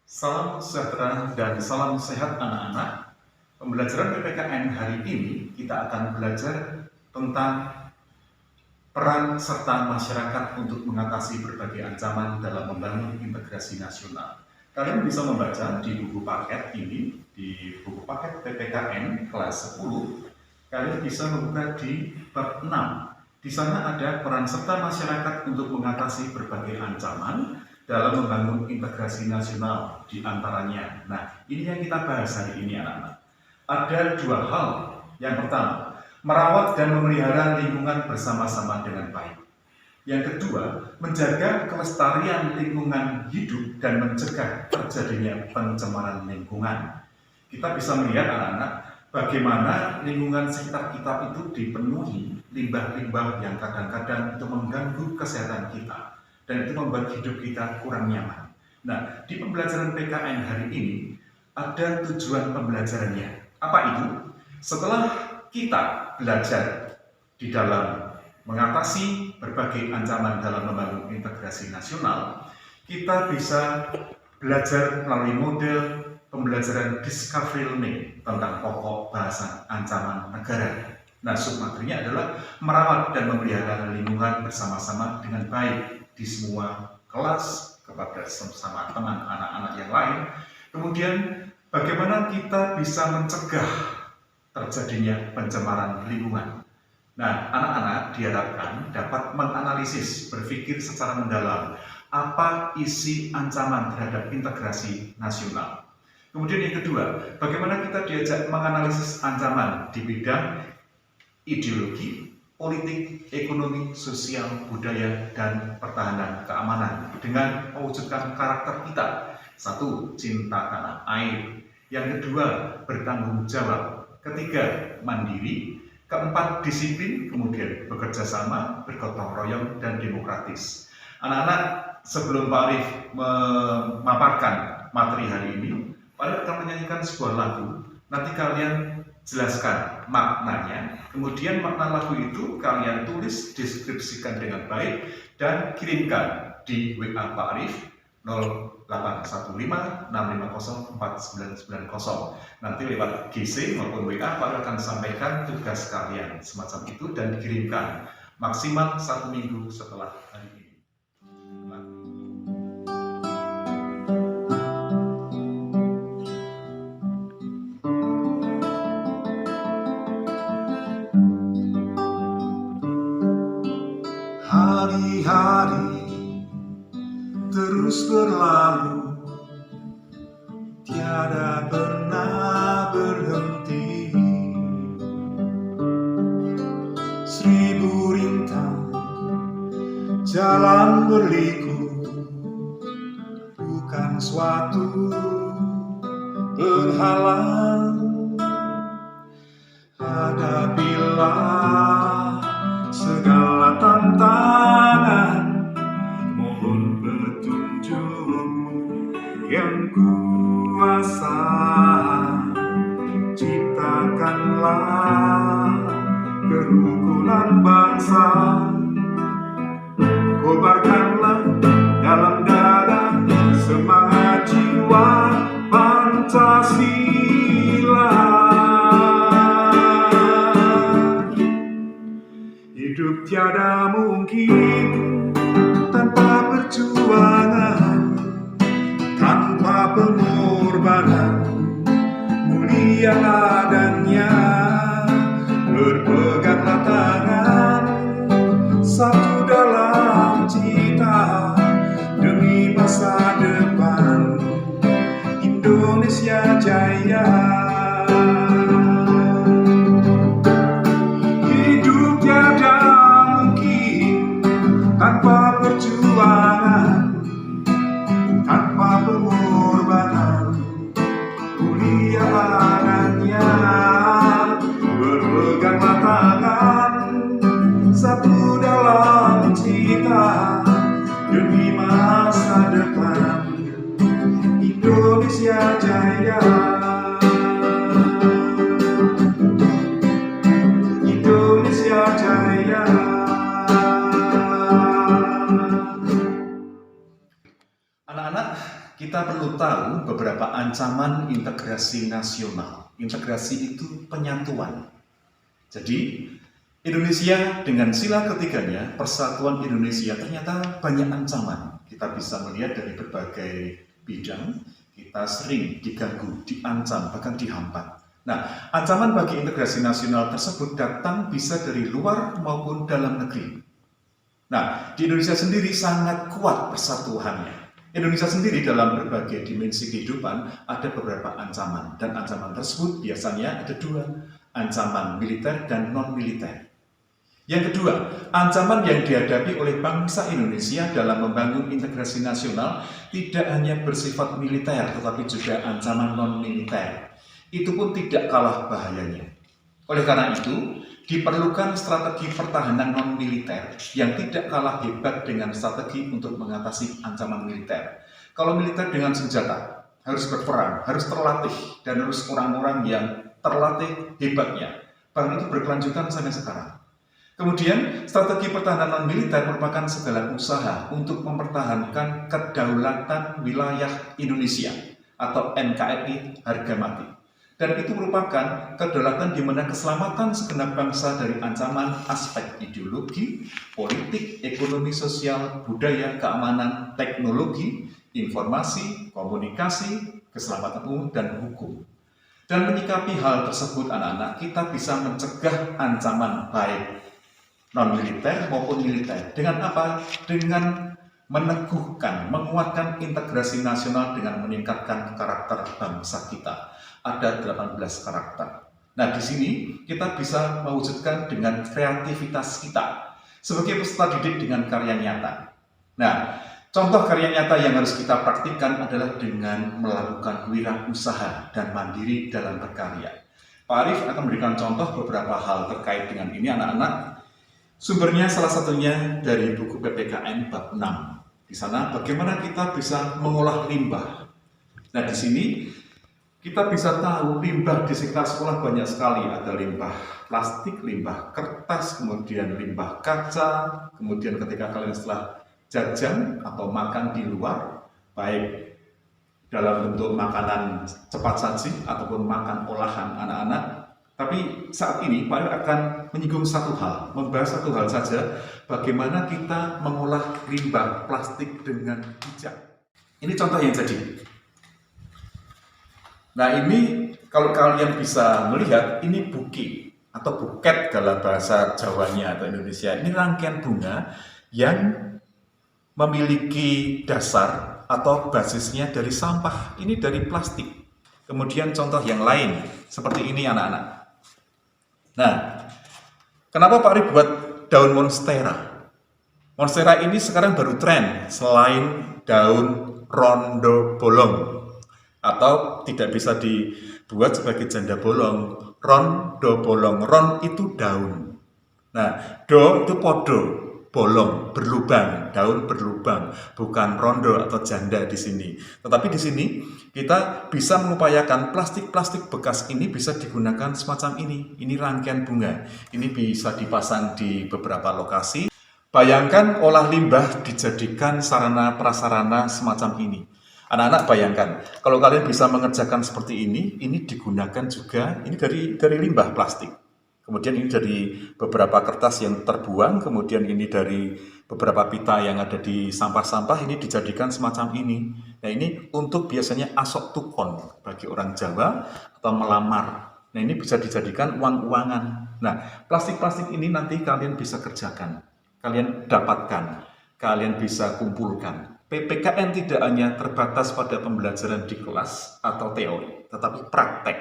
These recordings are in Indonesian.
Salam sejahtera dan salam sehat anak-anak. Pembelajaran PPKN hari ini kita akan belajar tentang peran serta masyarakat untuk mengatasi berbagai ancaman dalam membangun integrasi nasional. Kalian bisa membaca di buku paket ini, di buku paket PPKN kelas 10. Kalian bisa membuka di bab 6. Di sana ada peran serta masyarakat untuk mengatasi berbagai ancaman dalam membangun integrasi nasional di antaranya. Nah, ini yang kita bahas hari ini anak-anak. Ada dua hal. Yang pertama, merawat dan memelihara lingkungan bersama-sama dengan baik. Yang kedua, menjaga kelestarian lingkungan hidup dan mencegah terjadinya pencemaran lingkungan. Kita bisa melihat anak-anak bagaimana lingkungan sekitar kita itu dipenuhi limbah-limbah yang kadang-kadang itu mengganggu kesehatan kita. Dan itu membuat hidup kita kurang nyaman. Nah, di pembelajaran PKN hari ini ada tujuan pembelajarannya. Apa itu? Setelah kita belajar di dalam mengatasi berbagai ancaman dalam membangun integrasi nasional, kita bisa belajar melalui model pembelajaran discovery learning tentang pokok bahasan ancaman negara. Nah, submaterinya adalah merawat dan memelihara lingkungan bersama-sama dengan baik di semua kelas, kepada sesama teman anak-anak yang lain. Kemudian bagaimana kita bisa mencegah terjadinya pencemaran lingkungan. Nah, anak-anak diharapkan dapat menganalisis, berpikir secara mendalam apa isi ancaman terhadap integrasi nasional. Kemudian yang kedua, bagaimana kita diajak menganalisis ancaman di bidang ideologi, politik, ekonomi, sosial, budaya, dan pertahanan keamanan dengan mewujudkan karakter kita. Satu, cinta tanah air. Yang kedua, bertanggung jawab. Ketiga, mandiri. Keempat, disiplin. Kemudian bekerja sama, bergotong royong, dan demokratis. Anak-anak, sebelum Pak Arif memaparkan materi hari ini, Pak Arif akan menyanyikan sebuah lagu. Nanti kalian jelaskan maknanya, kemudian makna lagu itu kalian tulis, deskripsikan dengan baik, dan kirimkan di WA Pak Arif 081565650490. Nanti lewat GC maupun WA Pak Arif akan sampaikan tugas kalian semacam itu dan dikirimkan maksimal 1 minggu setelah hari ini. Hari-hari terus berlalu, tiada pernah berhenti. 1000 rintang jalan berliku, bukan suatu penghalang. Hadapilah segala tantangan, mohon petunjukmu yang kuasa. Ciptakanlah kerukunan bangsa, kobarkanlah dalam dada semangat jiwa Pancasila. Hidup tiada mungkin tanpa perjuangan, tanpa pengorbanan, mulia adanya. Berpeganglah tangan, satu dalam cita, demi masa depan Indonesia jaya. Tanpa perjuangan, tanpa pengorbanan, mulia adanya. Berpeganglah tangan, satu dalam cita, demi masa depan Indonesia jaya. Indonesia jaya. Anak-anak, kita perlu tahu beberapa ancaman integrasi nasional. Integrasi itu penyatuan. Jadi, Indonesia dengan sila ketiganya, persatuan Indonesia, ternyata banyak ancaman. Kita bisa melihat dari berbagai bidang, kita sering diganggu, diancam, bahkan dihambat. Nah, ancaman bagi integrasi nasional tersebut datang bisa dari luar maupun dalam negeri. Nah, di Indonesia sendiri sangat kuat persatuannya. Indonesia sendiri dalam berbagai dimensi kehidupan ada beberapa ancaman. Dan ancaman tersebut biasanya ada dua, ancaman militer dan non-militer. Yang kedua, ancaman yang dihadapi oleh bangsa Indonesia dalam membangun integrasi nasional tidak hanya bersifat militer, tetapi juga ancaman non-militer. Itu pun tidak kalah bahayanya. Oleh karena itu, diperlukan strategi pertahanan non-militer yang tidak kalah hebat dengan strategi untuk mengatasi ancaman militer. Kalau militer dengan senjata, harus berperang, harus terlatih, dan harus orang-orang yang terlatih hebatnya. Bahkan itu berkelanjutan sampai sekarang. Kemudian, strategi pertahanan non-militer merupakan segala usaha untuk mempertahankan kedaulatan wilayah Indonesia atau NKRI harga mati. Dan itu merupakan kedaulatan di mana keselamatan segenap bangsa dari ancaman aspek ideologi, politik, ekonomi, sosial, budaya, keamanan, teknologi, informasi, komunikasi, keselamatan umum, dan hukum. Dan menyikapi hal tersebut anak-anak, kita bisa mencegah ancaman baik non-militer maupun militer. Dengan apa? Dengan meneguhkan, menguatkan integrasi nasional dengan meningkatkan karakter bangsa kita. Ada 18 karakter. Nah, di sini kita bisa mewujudkan dengan kreativitas kita sebagai peserta didik dengan karya nyata. Nah, contoh karya nyata yang harus kita praktikkan adalah dengan melakukan wirausaha dan mandiri dalam berkarya. Pak Arief akan memberikan contoh beberapa hal terkait dengan ini anak-anak. Sumbernya salah satunya dari buku PPKN bab 6. Di sana bagaimana kita bisa mengolah limbah. Nah, di sini kita bisa tahu limbah di sekitar sekolah banyak sekali. Ada limbah plastik, limbah kertas, kemudian limbah kaca, kemudian ketika kalian setelah jajan atau makan di luar, baik dalam bentuk makanan cepat saji ataupun makan olahan anak-anak. Tapi saat ini Pak Arief akan menyinggung satu hal, membahas satu hal saja, bagaimana kita mengolah limbah plastik dengan bijak. Ini contoh yang jadi. Nah, ini kalau kalian bisa melihat, ini buki atau buket dalam bahasa Jawanya atau Indonesia. Ini rangkaian bunga yang memiliki dasar atau basisnya dari sampah. Ini dari plastik. Kemudian contoh yang lain seperti ini anak-anak. Nah, kenapa Pak Arief buat daun monstera? Monstera ini sekarang baru tren selain daun rondo bolong, atau tidak bisa dibuat sebagai janda bolong, rondo bolong. Ron itu daun. Nah, do itu podo, bolong, berlubang, daun berlubang, bukan rondo atau janda di sini. Tetapi di sini kita bisa mengupayakan plastik-plastik bekas ini bisa digunakan semacam ini. Ini rangkaian bunga. Ini bisa dipasang di beberapa lokasi. Bayangkan olah limbah dijadikan sarana prasarana semacam ini. Anak-anak bayangkan, kalau kalian bisa mengerjakan seperti ini digunakan juga, ini dari limbah plastik. Kemudian ini dari beberapa kertas yang terbuang, kemudian ini dari beberapa pita yang ada di sampah-sampah, ini dijadikan semacam ini. Nah, ini untuk biasanya asok tukon bagi orang Jawa atau melamar. Nah, ini bisa dijadikan uang-uangan. Nah, plastik-plastik ini nanti kalian bisa kerjakan, kalian dapatkan, kalian bisa kumpulkan. PPKN tidak hanya terbatas pada pembelajaran di kelas atau teori, tetapi praktek.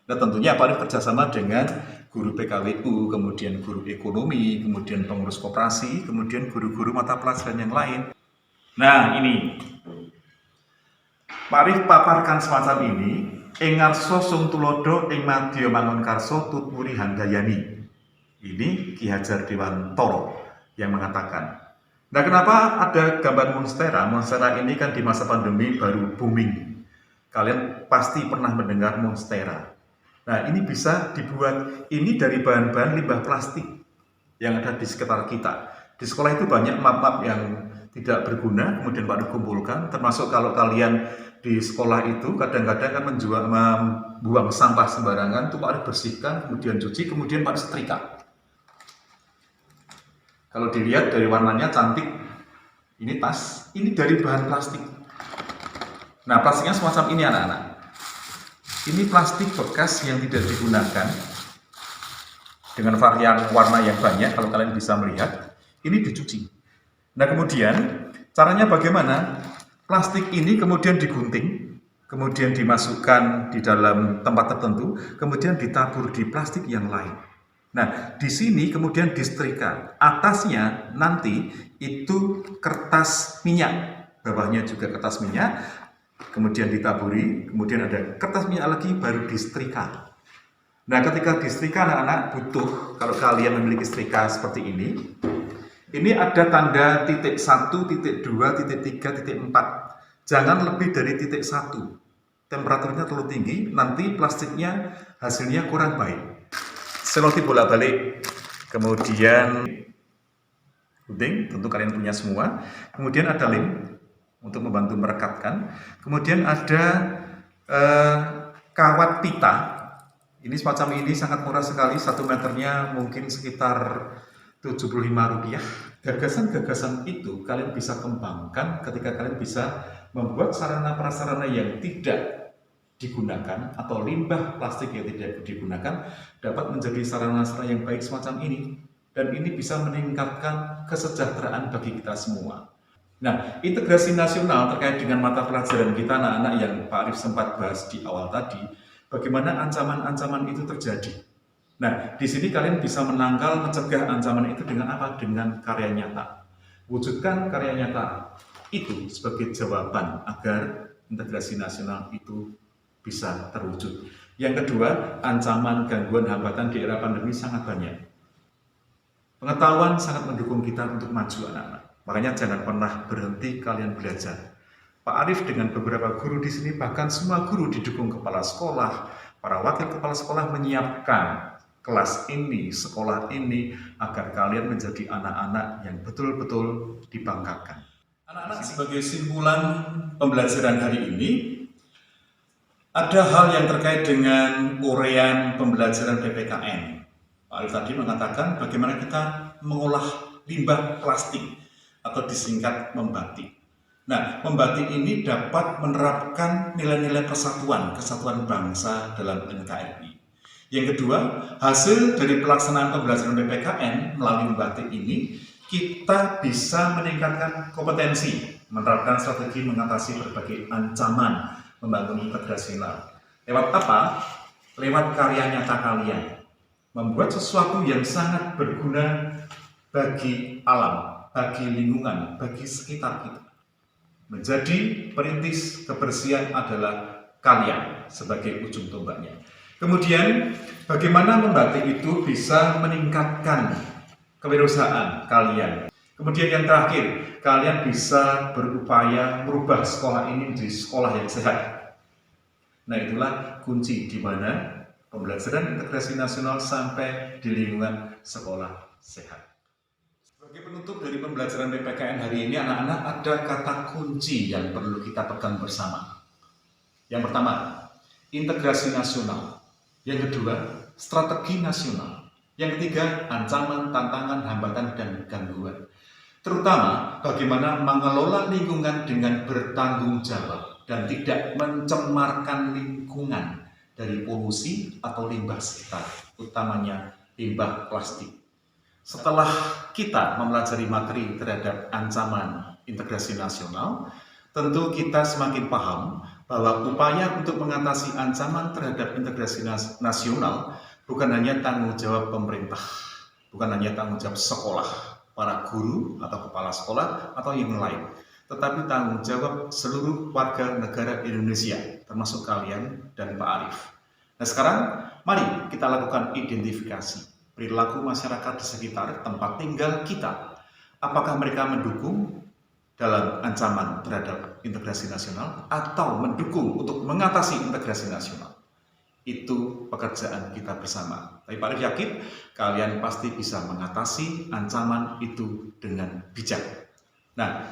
Nah, tentunya Pak Arief kerjasama dengan guru PKWU, kemudian guru ekonomi, kemudian pengurus koperasi, kemudian guru-guru mata pelajaran yang lain. Nah, ini Pak Arief paparkan semacam ini. Ing ngarsa sung tulodo ing madya mangun karso tutwuri hanggayani. Ini Ki Hajar Dewantoro yang mengatakan. Nah, kenapa ada gambar monstera? Monstera ini kan di masa pandemi baru booming. Kalian pasti pernah mendengar monstera. Nah, ini bisa dibuat, ini dari bahan-bahan limbah plastik yang ada di sekitar kita. Di sekolah itu banyak map-map yang tidak berguna kemudian Pak Arif kumpulkan, termasuk kalau kalian di sekolah itu kadang-kadang kan membuang sampah sembarangan, itu Pak Arif bersihkan, kemudian cuci, kemudian Pak Arif setrika. Kalau dilihat dari warnanya cantik, ini tas, ini dari bahan plastik. Nah, plastiknya semacam ini anak-anak. Ini plastik bekas yang tidak digunakan dengan varian warna yang banyak, kalau kalian bisa melihat, ini dicuci. Nah, kemudian caranya bagaimana? Plastik ini kemudian digunting, kemudian dimasukkan di dalam tempat tertentu, kemudian ditabur di plastik yang lain. Nah, di sini kemudian disetrika. Atasnya nanti itu kertas minyak, bawahnya juga kertas minyak, kemudian ditaburi, kemudian ada kertas minyak lagi, baru disetrika. Nah, ketika disetrika anak-anak butuh, kalau kalian memiliki setrika seperti ini ada tanda titik 1, titik 2, titik 3, titik 4. Jangan lebih dari titik 1. Temperaturnya terlalu tinggi, nanti plastiknya hasilnya kurang baik. Selotip bolak-balik, kemudian gunting, tentu kalian punya semua. Kemudian ada lem untuk membantu merekatkan. Kemudian ada kawat pita. Ini semacam ini sangat murah sekali, 1 meternya mungkin sekitar Rp75. Gagasan-gagasan itu kalian bisa kembangkan ketika kalian bisa membuat sarana prasarana yang tidak digunakan atau limbah plastik yang tidak digunakan dapat menjadi sarana-sarana yang baik semacam ini, dan ini bisa meningkatkan kesejahteraan bagi kita semua. Nah, integrasi nasional terkait dengan mata pelajaran kita anak-anak yang Pak Arif sempat bahas di awal tadi, bagaimana ancaman-ancaman itu terjadi. Nah, di sini kalian bisa menangkal, mencegah ancaman itu dengan apa? Dengan karya nyata. Wujudkan karya nyata itu sebagai jawaban agar integrasi nasional itu bisa terwujud. Yang kedua, ancaman, gangguan, hambatan di era pandemi sangat banyak. Pengetahuan sangat mendukung kita untuk maju anak-anak. Makanya jangan pernah berhenti kalian belajar. Pak Arif dengan beberapa guru di sini, bahkan semua guru didukung kepala sekolah, para wakil kepala sekolah menyiapkan kelas ini, sekolah ini, agar kalian menjadi anak-anak yang betul-betul dibanggakan. Anak-anak, sebagai simpulan pembelajaran hari ini, ada hal yang terkait dengan uraian pembelajaran PPKN. Pak Arif tadi mengatakan bagaimana kita mengolah limbah plastik atau disingkat membatik. Nah, membatik ini dapat menerapkan nilai-nilai persatuan, kesatuan bangsa dalam NKRI. Yang kedua, hasil dari pelaksanaan pembelajaran PPKN melalui membatik ini, kita bisa meningkatkan kompetensi, menerapkan strategi mengatasi berbagai ancaman, membangun integrasi nasional. Lewat apa? Lewat karya nyata kalian. Membuat sesuatu yang sangat berguna bagi alam, bagi lingkungan, bagi sekitar kita. Menjadi perintis kebersihan adalah kalian sebagai ujung tombaknya. Kemudian, bagaimana membatik itu bisa meningkatkan kewirausahaan kalian. Kemudian yang terakhir, kalian bisa berupaya merubah sekolah ini menjadi sekolah yang sehat. Nah, itulah kunci di mana pembelajaran integrasi nasional sampai di lingkungan sekolah sehat. Sebagai penutup dari pembelajaran PPKN hari ini, anak-anak, ada kata kunci yang perlu kita pegang bersama. Yang pertama, integrasi nasional. Yang kedua, strategi nasional. Yang ketiga, ancaman, tantangan, hambatan, dan gangguan. Terutama bagaimana mengelola lingkungan dengan bertanggung jawab dan tidak mencemarkan lingkungan dari polusi atau limbah sekitar, utamanya limbah plastik. Setelah kita mempelajari materi terhadap ancaman integrasi nasional, tentu kita semakin paham bahwa upaya untuk mengatasi ancaman terhadap integrasi nasional bukan hanya tanggung jawab pemerintah, bukan hanya tanggung jawab sekolah, para guru atau kepala sekolah atau yang lain, tetapi tanggung jawab seluruh warga negara Indonesia, termasuk kalian dan Pak Arif. Nah, sekarang mari kita lakukan identifikasi perilaku masyarakat di sekitar tempat tinggal kita. Apakah mereka mendukung dalam ancaman terhadap integrasi nasional atau mendukung untuk mengatasi integrasi nasional? Itu pekerjaan kita bersama. Tapi Pak Arif yakin kalian pasti bisa mengatasi ancaman itu dengan bijak. Nah,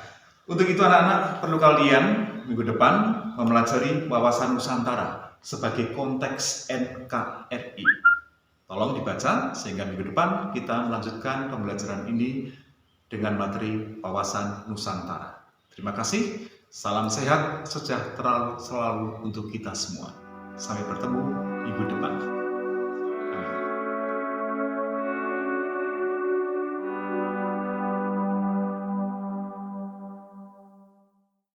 untuk itu anak-anak perlu kalian minggu depan mempelajari wawasan Nusantara sebagai konteks NKRI. Tolong dibaca sehingga minggu depan kita melanjutkan pembelajaran ini dengan materi wawasan Nusantara. Terima kasih, salam sehat, sejahtera selalu untuk kita semua. Sampai bertemu minggu depan.